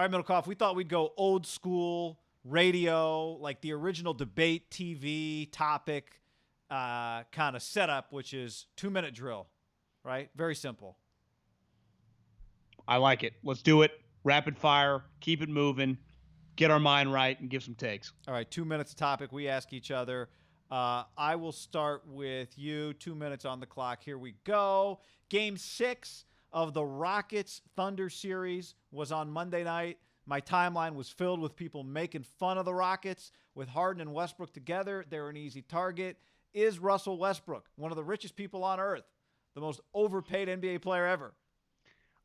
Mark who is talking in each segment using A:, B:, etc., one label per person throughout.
A: All right, Middlecoff, we thought we'd go old school radio, like the original debate TV topic kind of setup, which is 2-minute drill, right? Very simple.
B: I like it. Let's do it. Rapid fire. Keep it moving. Get our mind right and give some takes.
A: All right, 2 minutes topic. We ask each other. I will start with you. 2 minutes on the clock. Here we go. Game 6 of the Rockets Thunder series was on Monday night. My timeline was filled with people making fun of the Rockets. With Harden and Westbrook together, they're an easy target. Is Russell Westbrook one of the richest people on earth, the most overpaid NBA player ever?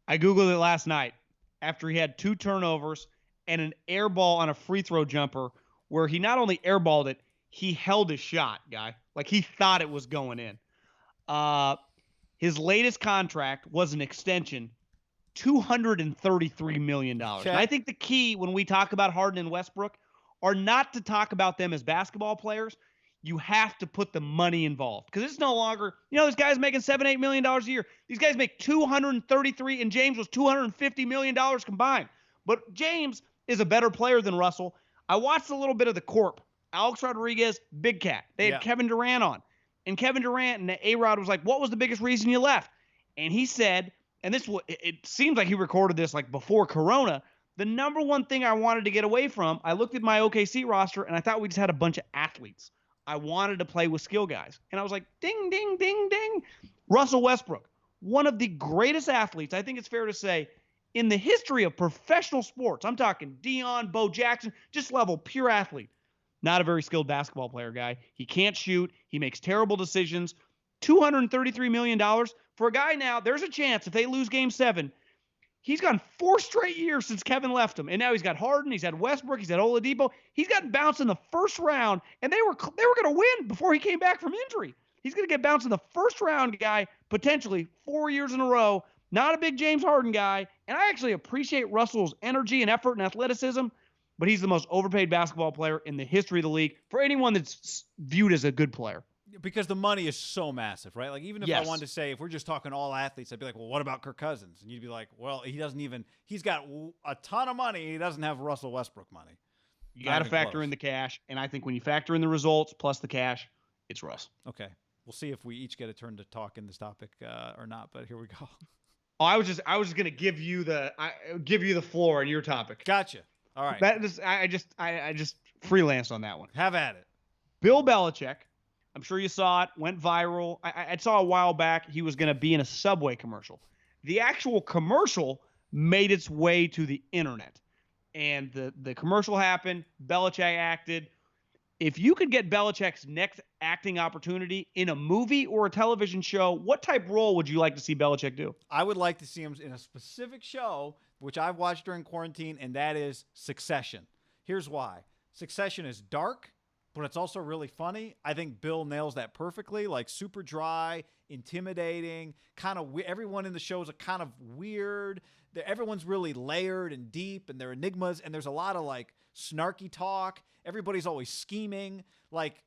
B: I Googled it last night after he had 2 turnovers and an air ball on a free throw jumper where he not only airballed it, he held his shot, guy. Like he thought it was going in. His latest contract was an extension, $233 million.
A: Okay.
B: And I think the key when we talk about Harden and Westbrook are not to talk about them as basketball players. You have to put the money involved because it's no longer, this guy's making $7-8 million a year. These guys make $233, and James was $250 million combined. But James is a better player than Russell. I watched a little bit of the Corp. Alex Rodriguez, Big Cat. They had Kevin Durant on. And Kevin Durant and A-Rod was like, what was the biggest reason you left? And he said, and it seems like he recorded this like before Corona, the number one thing I wanted to get away from, I looked at my OKC roster and I thought we just had a bunch of athletes. I wanted to play with skill guys. And I was like, ding, ding, ding, ding. Russell Westbrook, one of the greatest athletes, I think it's fair to say, in the history of professional sports. I'm talking Deion, Bo Jackson, just level pure athlete. Not a very skilled basketball player, guy. He can't shoot. He makes terrible decisions. $233 million for a guy now. There's a chance if they lose Game 7, he's gone 4 straight years since Kevin left him. And now he's got Harden. He's had Westbrook. He's had Oladipo. He's gotten bounced in the first round, and they were going to win before he came back from injury. He's going to get bounced in the first round, guy, potentially 4 years in a row. Not a big James Harden guy. And I actually appreciate Russell's energy and effort and athleticism, but he's the most overpaid basketball player in the history of the league for anyone that's viewed as a good player.
A: Because the money is so massive, right? Like, even if I wanted to say, if we're just talking all athletes, I'd be like, well, what about Kirk Cousins? And you'd be like, well, he's got a ton of money. He doesn't have Russell Westbrook money.
B: You got to factor in the cash. And I think when you factor in the results plus the cash, it's Russ.
A: Okay. We'll see if we each get a turn to talk in this topic or not, but here we go.
B: Oh, I was just going to give you the floor on your topic.
A: Gotcha. All right.
B: I just freelanced on that one.
A: Have at it.
B: Bill Belichick, I'm sure you saw it, went viral. I saw a while back he was going to be in a Subway commercial. The actual commercial made its way to the internet. And the commercial happened. Belichick acted. If you could get Belichick's next acting opportunity in a movie or a television show, what type role would you like to see Belichick do?
A: I would like to see him in a specific show, which I've watched during quarantine, and that is Succession. Here's why. Succession is dark, but it's also really funny. I think Bill nails that perfectly, like super dry, intimidating, kind of everyone in the show is kind of weird. Everyone's really layered and deep, and they're enigmas, and there's a lot of like snarky talk. Everybody's always scheming, like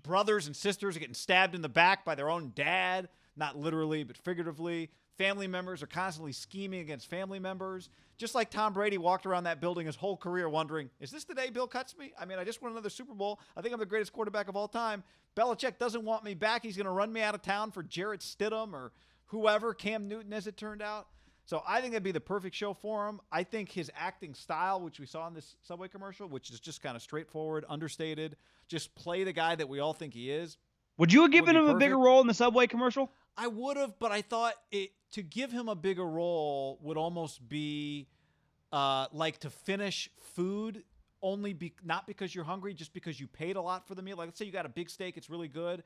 A: brothers and sisters are getting stabbed in the back by their own dad, not literally, but figuratively. Family members are constantly scheming against family members. Just like Tom Brady walked around that building his whole career wondering, is this the day Bill cuts me? I mean, I just won another Super Bowl. I think I'm the greatest quarterback of all time. Belichick doesn't want me back. He's going to run me out of town for Jarrett Stidham or whoever, Cam Newton as it turned out. So I think that'd be the perfect show for him. I think his acting style, which we saw in this Subway commercial, which is just kind of straightforward, understated, just play the guy that we all think he is.
B: Would you have given him a bigger role in the Subway commercial?
A: I would have, but I thought to give him a bigger role would almost be like to finish food not because you're hungry, just because you paid a lot for the meal. Like, let's say you got a big steak, it's really good,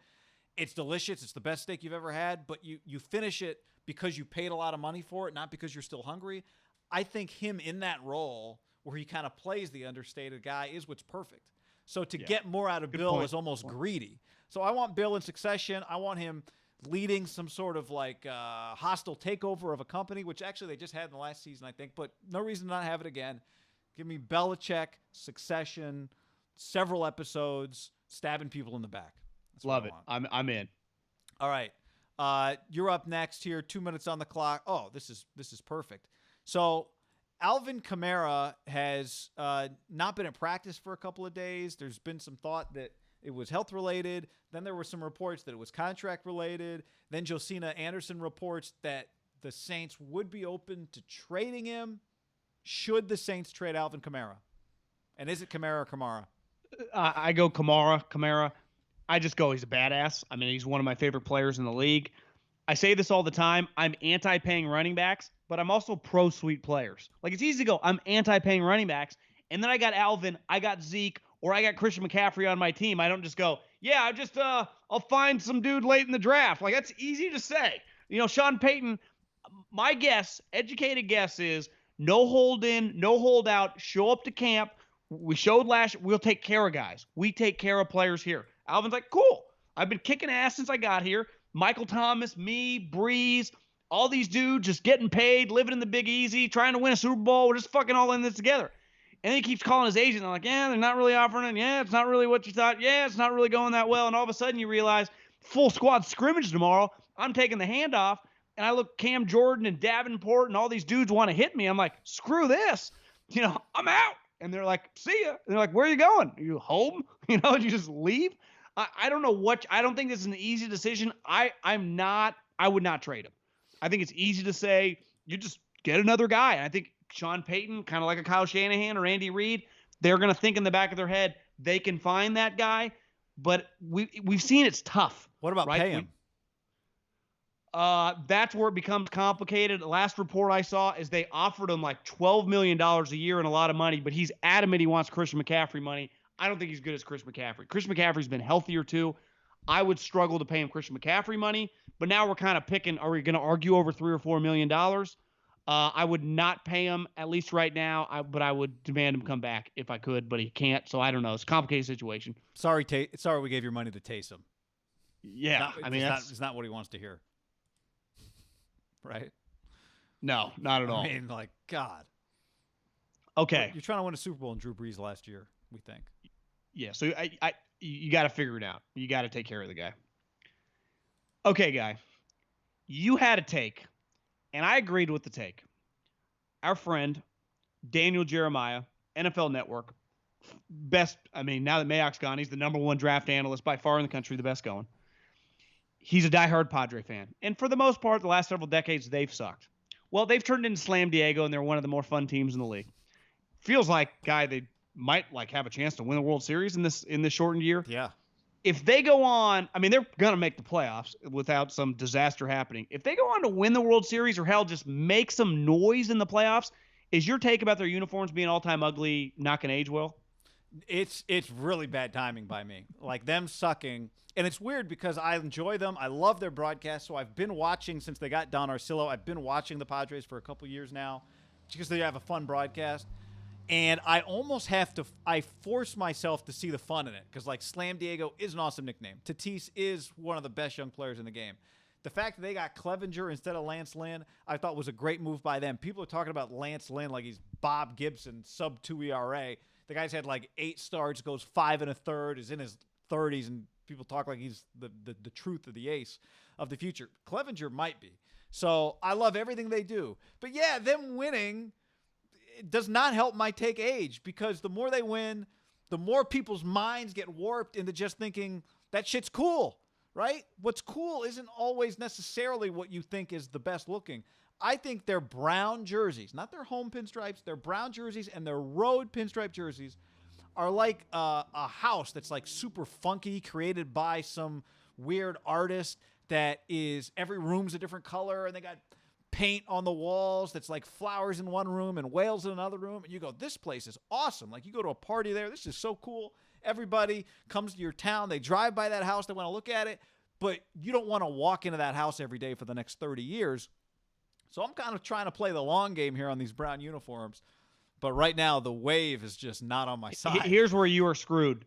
A: it's delicious, it's the best steak you've ever had, but you finish it because you paid a lot of money for it, not because you're still hungry. I think him in that role where he kind of plays the understated guy is what's perfect. So to get more out of Bill is almost greedy. So I want Bill in Succession. I want him leading some sort of like hostile takeover of a company, which actually they just had in the last season, I think, but no reason to not have it again. Give me Belichick, Succession, several episodes, stabbing people in the back. That's
B: Love it. I'm in.
A: All right. You're up next here. 2 minutes on the clock. Oh, this is perfect. So Alvin Kamara has not been at practice for a couple of days. There's been some thought that it was health related. Then there were some reports that it was contract related. Then Josina Anderson reports that the Saints would be open to trading him should the Saints trade Alvin Kamara. And is it Kamara or Kamara?
B: I go Kamara. I just go, he's a badass. I mean, he's one of my favorite players in the league. I say this all the time. I'm anti-paying running backs, but I'm also pro-sweet players. Like, it's easy to go, I'm anti-paying running backs, and then I got Alvin, I got Zeke, or I got Christian McCaffrey on my team. I don't just go, yeah, I'll find some dude late in the draft. Like, that's easy to say. Sean Payton, my guess, educated guess is no hold in, no hold out, show up to camp. We showed we'll take care of guys. We take care of players here. Alvin's like, cool. I've been kicking ass since I got here. Michael Thomas, me, Breeze, all these dudes just getting paid, living in the Big Easy, trying to win a Super Bowl. We're just fucking all in this together. And then he keeps calling his agent. I'm like, yeah, they're not really offering it. Yeah, it's not really what you thought. Yeah, it's not really going that well. And all of a sudden you realize full squad scrimmage tomorrow. I'm taking the handoff. And I look Cam Jordan and Davenport and all these dudes want to hit me. I'm like, screw this. I'm out. And they're like, see ya. And they're like, where are you going? Are you home? You just leave? I don't know I don't think this is an easy decision. I would not trade him. I think it's easy to say, you just get another guy. And I think Sean Payton, kind of like a Kyle Shanahan or Andy Reid, they're going to think in the back of their head, they can find that guy. But we've seen it's tough.
A: What about pay him?
B: That's where it becomes complicated. The last report I saw is they offered him like $12 million a year and a lot of money, but he's adamant he wants Christian McCaffrey money. I don't think he's good as Chris McCaffrey. Christian McCaffrey's been healthier too. I would struggle to pay him Christian McCaffrey money, but now we're kind of picking, are we going to argue over $3 or $4 million? I would not pay him, at least right now, but I would demand him come back if I could, but he can't, so I don't know. It's a complicated situation.
A: Sorry we gave your money to Taysom.
B: Yeah,
A: it's not what he wants to hear. Right?
B: No, not at all.
A: I mean, like, God.
B: Okay.
A: You're trying to win a Super Bowl in Drew Brees last year, we think.
B: Yeah, so you got to figure it out. You got to take care of the guy. Okay, guy. You had a take, and I agreed with the take. Our friend, Daniel Jeremiah, NFL Network, now that Mayock's gone, he's the number one draft analyst by far in the country, the best going. He's a diehard Padre fan. And for the most part, the last several decades, they've sucked. Well, they've turned into Slam Diego, and they're one of the more fun teams in the league. Feels like, guy, they might have a chance to win the World Series in this shortened year.
A: Yeah.
B: If they go on, they're going to make the playoffs without some disaster happening. If they go on to win the World Series or hell, just make some noise in the playoffs, is your take about their uniforms being all-time ugly not going to age well?
A: It's really bad timing by me. Like, them sucking. And it's weird because I enjoy them. I love their broadcast. So I've been watching since they got Don Arcillo. I've been watching the Padres for a couple years now because they have a fun broadcast. And I almost I force myself to see the fun in it because, like, Slam Diego is an awesome nickname. Tatis is one of the best young players in the game. The fact that they got Clevenger instead of Lance Lynn, I thought was a great move by them. People are talking about Lance Lynn like he's Bob Gibson, sub-2 ERA. The guy's had like 8 starts, goes 5 1/3, is in his 30s, and people talk like he's the truth of the ace of the future. Clevenger might be. So I love everything they do. But yeah, them winning, it does not help my take age because the more they win, the more people's minds get warped into just thinking that shit's cool, right? What's cool isn't always necessarily what you think is the best looking. I think their brown jerseys, not their home pinstripes, their brown jerseys and their road pinstripe jerseys are like a house that's like super funky, created by some weird artist that is every room's a different color and they got paint on the walls that's like flowers in one room and whales in another room. And you go, this place is awesome. Like, you go to a party there. This is so cool. Everybody comes to your town. They drive by that house. They want to look at it. But you don't want to walk into that house every day for the next 30 years. So I'm kind of trying to play the long game here on these brown uniforms. But right now, the wave is just not on my side.
B: Here's where you are screwed.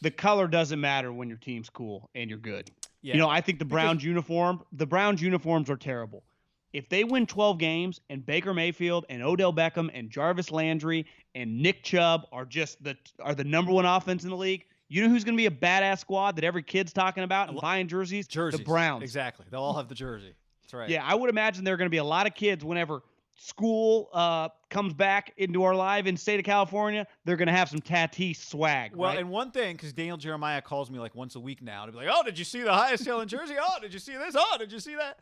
B: The color doesn't matter when your team's cool and you're good. Yeah. I think the Browns uniforms are terrible. If they win 12 games and Baker Mayfield and Odell Beckham and Jarvis Landry and Nick Chubb are the number one offense in the league, you know who's going to be a badass squad that every kid's talking about and buying jerseys? The Browns.
A: Exactly. They'll all have the jersey. That's right.
B: Yeah, I would imagine there are going to be a lot of kids whenever school comes back into our live in state of California, they're going to have some Tatis swag.
A: Well,
B: right?
A: and one thing, because Daniel Jeremiah calls me like once a week now to be like, oh, did you see the highest selling jersey? Oh, did you see this? Oh, did you see that?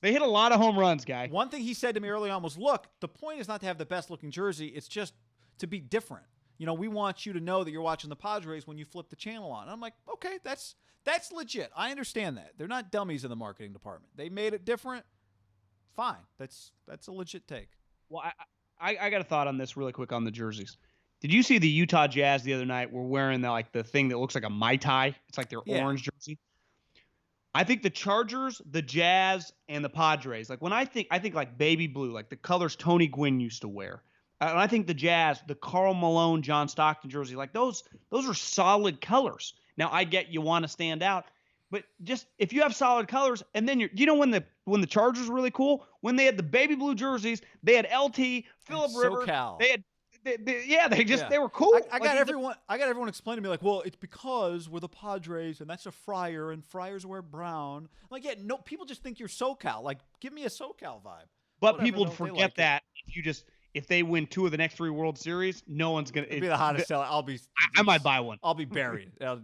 B: They hit a lot of home runs, guy.
A: One thing he said to me early on was, look, the point is not to have the best looking jersey. It's just to be different. You know, we want you to know that you're watching the Padres when you flip the channel on. And I'm like, okay, that's legit. I understand that. They're not dummies in the marketing department. They made it different. Fine. That's a legit take.
B: Well, I got a thought on this really quick on the jerseys. Did you see the Utah Jazz the other night were wearing the thing that looks like a Mai Tai? It's like their orange jersey. I think the Chargers, the Jazz, and the Padres, like when I think like baby blue, like the colors Tony Gwynn used to wear. And I think the Jazz, the Karl Malone, John Stockton jersey, like those are solid colors. Now I get you want to stand out, but just if you have solid colors, and then when the Chargers were really cool, when they had the baby blue jerseys, they had LT, Phillip Rivers,
A: SoCal.
B: they had. They were cool.
A: I got everyone explaining to me like, well, it's because we're the Padres and that's a Friar and Friars wear brown. I'm like, yeah, no, people just think you're SoCal. Like, give me a SoCal vibe.
B: But people forget that if they win 2 of the next 3 World Series, no one's gonna.
A: It'd be the hottest seller.
B: I might buy one.
A: I'll be buried.
B: I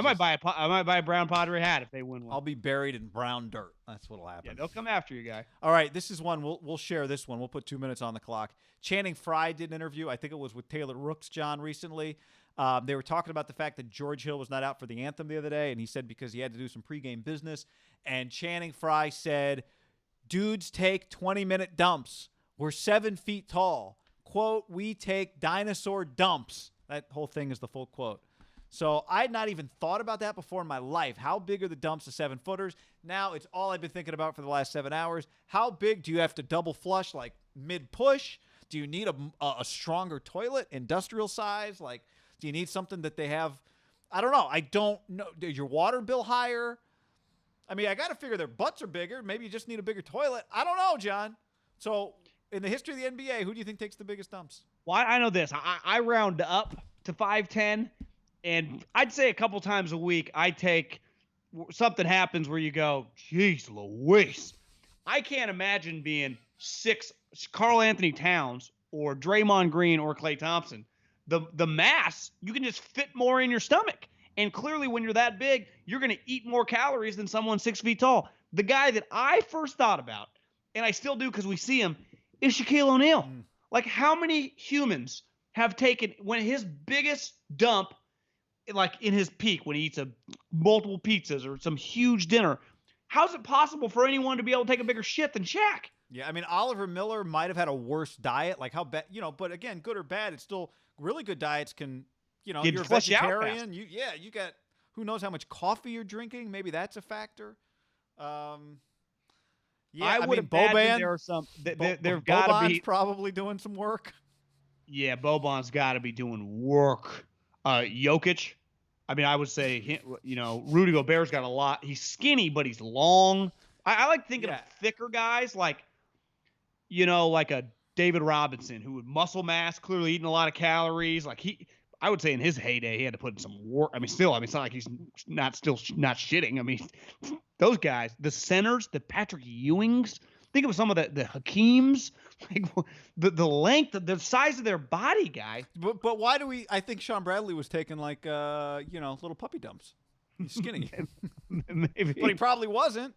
B: might buy a brown Padre hat if they win one.
A: I'll be buried in brown dirt. That's what'll happen.
B: Yeah, they'll come after you, guy.
A: All right, this is one we'll share. This one we'll put 2 minutes on the clock. Channing Frye did an interview. I think it was with Taylor Rooks, John, recently. They were talking about the fact that George Hill was not out for the anthem the other day, and he said because he had to do some pregame business. And Channing Frye said, "Dudes take 20-minute dumps. We're 7 feet tall. Quote, we take dinosaur dumps." That whole thing is the full quote. So I had not even thought about that before in my life. How big are the dumps of 7-footers? Now it's all I've been thinking about for the last 7 hours. How big do you have to double flush, like mid-push? Do you need a stronger toilet, industrial size? Like, do you need something that they have? I don't know. I don't know. Is your water bill higher? I mean, I got to figure their butts are bigger. Maybe you just need a bigger toilet. I don't know, John. So in the history of the NBA, who do you think takes the biggest dumps?
B: Well, I know this. I round up to 5'10", and I'd say a couple times a week something happens where you go, geez Louise. I can't imagine being 6 Karl Anthony Towns or Draymond Green or Klay Thompson. The mass, you can just fit more in your stomach. And clearly when you're that big, you're going to eat more calories than someone 6 feet tall. The guy that I first thought about, and I still do because we see him, is Shaquille O'Neal. Like, how many humans have taken when his biggest dump, like in his peak, when he eats multiple pizzas or some huge dinner, how's it possible for anyone to be able to take a bigger shit than Shaq?
A: Yeah, I mean, Oliver Miller might have had a worse diet. Like, how bad, but again, good or bad, it's still really good diets can, you're a vegetarian. You got, who knows how much coffee you're drinking. Maybe that's a factor. Yeah,
B: I would imagine there are some. There've got to be
A: probably doing some work.
B: Yeah, Boban's got to be doing work. Jokic, I mean, I would say, Rudy Gobert's got a lot. He's skinny, but he's long. I like thinking of thicker guys like a David Robinson who would muscle mass, clearly eating a lot of calories. Like I would say in his heyday, he had to put in some work. I mean, it's not like he's not shitting. I mean, those guys, the centers, the Patrick Ewings, think of some of the Hakeems, like the length, the size of their body, guy.
A: But why do I think Sean Bradley was taking like, little puppy dumps. He's skinny.
B: Maybe.
A: But he probably wasn't.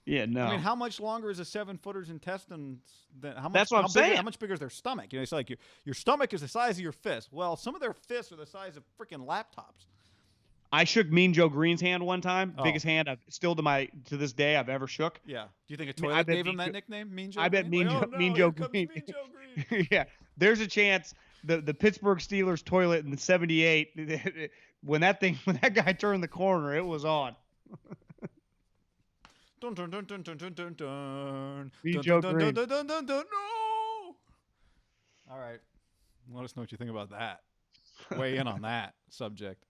B: Yeah, no.
A: I mean, how much longer is a 7-footer's intestines?
B: That's what I'm saying.
A: How much bigger is their stomach? It's like your stomach is the size of your fist. Well, some of their fists are the size of freaking laptops.
B: I shook Mean Joe Green's hand one time. Oh. Biggest hand to this day I've ever shook.
A: Yeah. Do you think a toilet gave him that nickname, Mean Joe?
B: I bet Mean Joe Green. Yeah. There's a chance the Pittsburgh Steelers toilet in the '78 when that guy turned the corner, it was on.
A: Dun, dun, dun, dun, dun, dun, dun, dun.
B: Mean Joe Green.
A: No. All right. Let us know what you think about that. Weigh in on that subject.